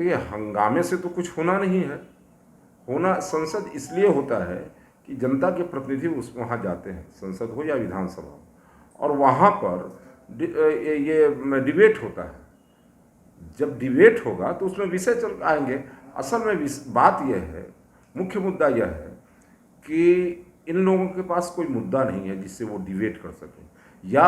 देखिए, हंगामे से तो कुछ होना नहीं है। होना संसद इसलिए होता है कि जनता के प्रतिनिधि उस वहाँ जाते हैं, संसद हो या विधानसभा हो, और वहाँ पर ये डिबेट होता है। जब डिबेट होगा तो उसमें विषय चल आएंगे। असल में बात यह है, मुख्य मुद्दा यह है कि इन लोगों के पास कोई मुद्दा नहीं है जिससे वो डिबेट कर सकें, या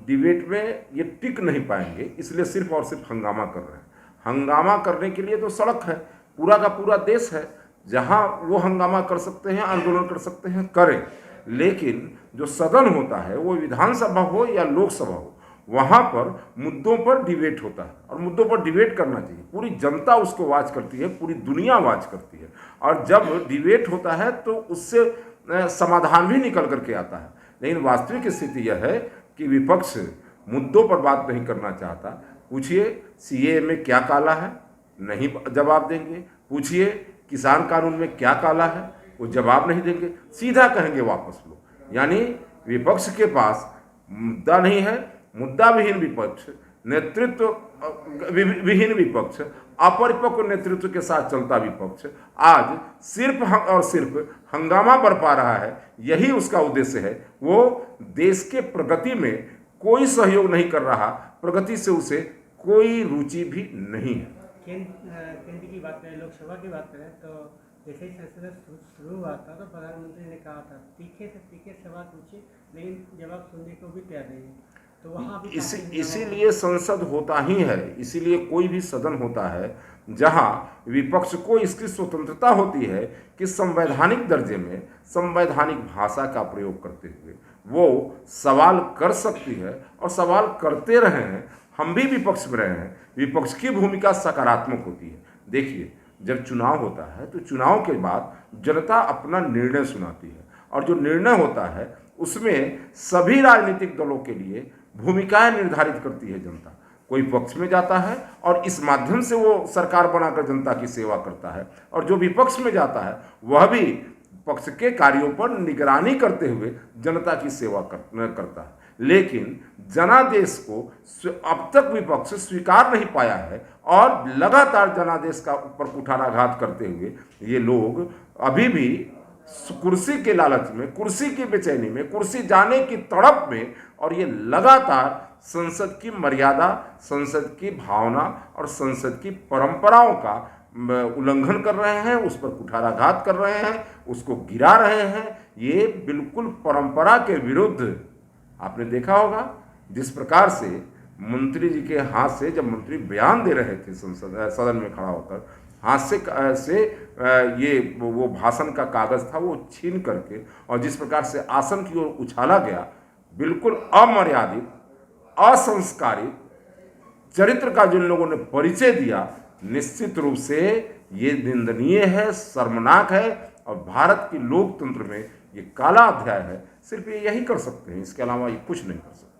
डिबेट में ये टिक नहीं पाएंगे, इसलिए सिर्फ और सिर्फ हंगामा कर रहे हैं। हंगामा करने के लिए तो सड़क है, पूरा का पूरा देश है, जहां वो हंगामा कर सकते हैं, आंदोलन कर सकते हैं, करें। लेकिन जो सदन होता है, वो विधानसभा हो या लोकसभा हो, वहाँ पर मुद्दों पर डिबेट होता है, और मुद्दों पर डिबेट करना चाहिए। पूरी जनता उसको वाच करती है, पूरी दुनिया वाच करती है, और जब डिबेट होता है तो उससे समाधान भी निकल करके आता है। लेकिन वास्तविक स्थिति यह है कि विपक्ष मुद्दों पर बात नहीं करना चाहता। पूछिए सीएए में क्या काला है, नहीं जवाब देंगे। पूछिए किसान कानून में क्या काला है, वो जवाब नहीं देंगे, सीधा कहेंगे वापस लो। यानी विपक्ष के पास मुद्दा नहीं है, मुद्दा विहीन विपक्ष, नेतृत्व विहीन विपक्ष, अपरिपक्व नेतृत्व के साथ चलता विपक्ष आज सिर्फ और सिर्फ हंगामा बरपा रहा है। यही उसका उद्देश्य है। वो देश के प्रगति में कोई सहयोग नहीं कर रहा, प्रगति से उसे कोई रुचि भी नहीं है। केंद्र की बात करें, लोकसभा की बात करें, तो जैसे ही संसद शुरू हुआ था तो प्रधानमंत्री ने कहा था तीखे से तीखे सवाल पूछिए, लेकिन जवाब सुनने को भी तैयार नहीं है। तो वहाँ भी इसीलिए संसद होता ही है, इसीलिए कोई भी सदन होता है जहां विपक्ष को इसकी स्वतंत्रता होती है कि संवैधानिक दर्जे में संवैधानिक भाषा का प्रयोग करते हुए वो सवाल कर सकती है, और सवाल करते रहे हैं। हम भी विपक्ष में रहे हैं, विपक्ष की भूमिका सकारात्मक होती है। देखिए, जब चुनाव होता है तो चुनाव के बाद जनता अपना निर्णय सुनाती है, और जो निर्णय होता है उसमें सभी राजनीतिक दलों के लिए भूमिकाएं निर्धारित करती है जनता। कोई पक्ष में जाता है और इस माध्यम से वो सरकार बनाकर जनता की सेवा करता है, और जो विपक्ष में जाता है वह भी पक्ष के कार्यों पर निगरानी करते हुए जनता की सेवा करता है। लेकिन जनादेश को अब तक विपक्ष स्वीकार नहीं पाया है, और लगातार जनादेश का ऊपर कुठाराघात करते हुए ये लोग अभी भी कुर्सी के लालच में, कुर्सी की बेचैनी में, कुर्सी जाने की तड़प में, और ये लगातार संसद की मर्यादा, संसद की भावना और संसद की परंपराओं का उल्लंघन कर रहे हैं, उस पर कुठाराघात कर रहे हैं, उसको गिरा रहे हैं। ये बिल्कुल परंपरा के विरुद्ध। आपने देखा होगा जिस प्रकार से मंत्री जी के हाथ से, जब मंत्री बयान दे रहे थे सदन में खड़ा होकर, हाथ से ये वो भाषण का कागज था वो छीन करके, और जिस प्रकार से आसन की ओर उछाला गया, बिल्कुल अमर्यादित, असंस्कारित चरित्र का जिन लोगों ने परिचय दिया, निश्चित रूप से ये निंदनीय है, शर्मनाक है, और भारत की लोकतंत्र में ये काला अध्याय है। सिर्फ ये यही कर सकते हैं, इसके अलावा ये कुछ नहीं कर सकते।